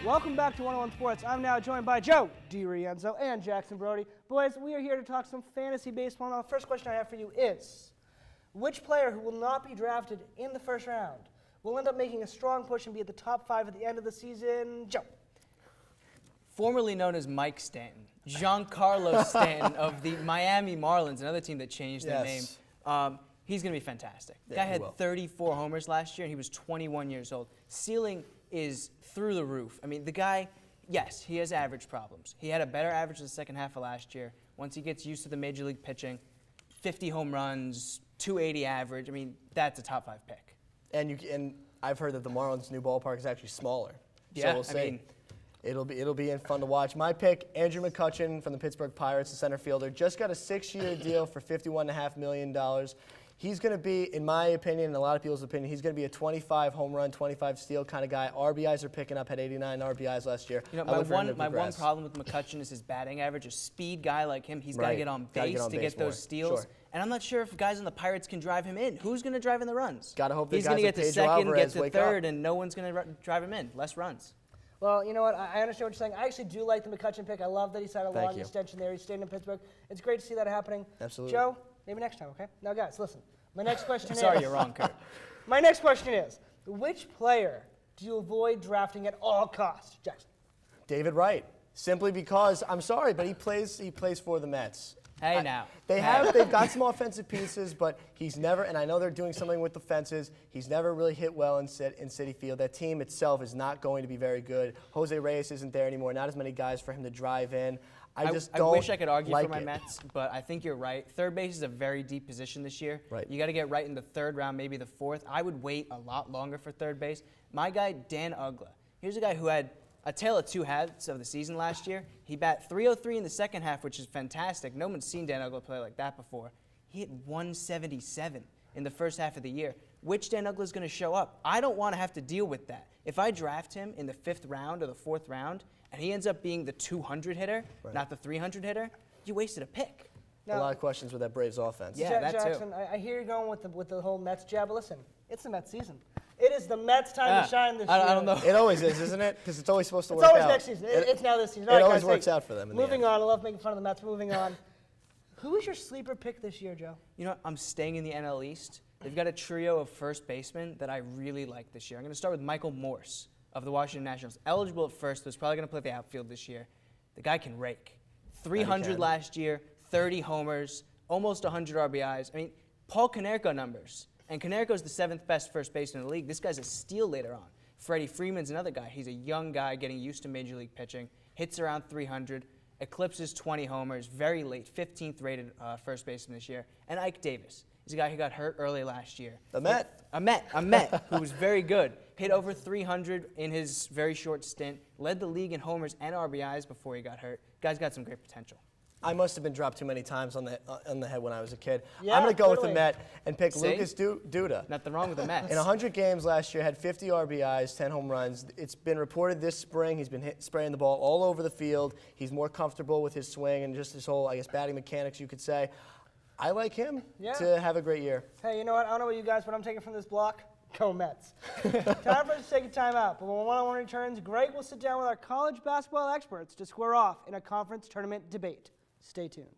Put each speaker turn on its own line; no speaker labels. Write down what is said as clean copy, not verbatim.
Welcome back to 101 Sports. I'm now joined by Joe, DiRienzo, and Jackson Brodie. Boys, we are here to talk some fantasy baseball. Now, the first question I have for you is, which player who will not be drafted in the first round will end up making a strong push and be at the top 5 at the end of the season? Joe.
Formerly known as Mike Stanton, Giancarlo Stanton of the Miami Marlins, another team that changed their name. He's going to be fantastic. The guy had 34 homers last year, and he was 21 years old. Ceiling is through the roof. I mean, the guy, yes, he has average problems. He had a better average in the second half of last year. Once he gets used to the major league pitching, 50 home runs, 280 average. I mean, that's a top 5 pick.
And I've heard that the Marlins' new ballpark is actually smaller.
Yeah,
so we'll see.
I mean,
it'll be fun to watch. My pick, Andrew McCutchen from the Pittsburgh Pirates, the center fielder, just got a 6-year deal for $51.5 million. He's going to be, in my opinion, and a lot of people's opinion, he's going to be a 25 home run, 25 steal kind of guy. RBIs are picking up, had 89 RBIs last year.
You know, my one problem with McCutchen is his batting average. A speed guy like him, he's got to get on base to get those steals. Sure. And I'm not sure if guys on the Pirates can drive him in. Who's going to drive in the runs?
Got to hope
he's
going to
get to second, get to third, and no one's going to drive him in. Less runs.
Well, you know what? I understand what you're saying. I actually do like the McCutchen pick. I love that he signed a long extension there. He stayed in Pittsburgh. It's great to see that happening.
Absolutely.
Joe, maybe next time, okay? Now, guys, listen. My next question is...
Sorry, you're wrong, Kurt.
My next question is, which player do you avoid drafting at all costs? Jackson.
David Wright. Simply because, I'm sorry, but he plays for the Mets.
Hey, now.
They've got some offensive pieces, but he's never, and I know they're doing something with the fences, he's never really hit well in Citi Field. That team itself is not going to be very good. Jose Reyes isn't there anymore, not as many guys for him to drive in. I
wish I could argue for my Mets, but I think you're right. Third base is a very deep position this year.
Right.
You got to get right in the third round, maybe the fourth. I would wait a lot longer for third base. My guy, Dan Uggla. Here's a guy who had a tale of two halves of the season last year. He bat .303 in the second half, which is fantastic. No one's seen Dan Uggla play like that before. He hit .177 in the first half of the year. Which Dan Uggla is going to show up? I don't want to have to deal with that. If I draft him in the 5th round or the 4th round, and he ends up being the 200 hitter, not the 300 hitter, you wasted a pick.
Now, a lot of questions with that Braves offense.
Yeah, that
Jackson,
too.
I hear you going with the whole Mets jab, but listen, it's the Mets season. It is the Mets' time to shine this year.
I don't know.
It always is, isn't it? Because it's always supposed to work out.
It's always next season. It's now this season.
It always works out for them.
Moving on. I love making fun of the Mets. Moving on. Who is your sleeper pick this year, Joe?
You know, I'm staying in the NL East. They've got a trio of first basemen that I really like this year. I'm going to start with Michael Morse of the Washington Nationals. Eligible at first, but is probably going to play the outfield this year. The guy can rake. 300 last year, 30 homers, almost 100 RBIs. I mean, Paul Konerko numbers. And Konerko's the 7th best first baseman in the league. This guy's a steal later on. Freddie Freeman's another guy. He's a young guy getting used to major league pitching. Hits around 300, eclipses 20 homers, very late, 15th rated first baseman this year. And Ike Davis. He's a guy who got hurt early last year.
A Met,
who was very good. Hit over 300 in his very short stint. Led the league in homers and RBIs before he got hurt. Guy's got some great potential.
I must have been dropped too many times on the head when I was a kid.
Yeah,
I'm going to go with the Met and pick Lucas Duda.
Nothing wrong with the Mets.
In 100 games last year, had 50 RBIs, 10 home runs. It's been reported this spring he's been spraying the ball all over the field. He's more comfortable with his swing and just his whole, I guess, batting mechanics, you could say. I like him to have a great year.
Hey, you know what? I don't know about you guys, but I'm taking from this block. Go Mets. Time for us to take a time out. But when one-on-one returns, Greg will sit down with our college basketball experts to square off in a conference tournament debate. Stay tuned.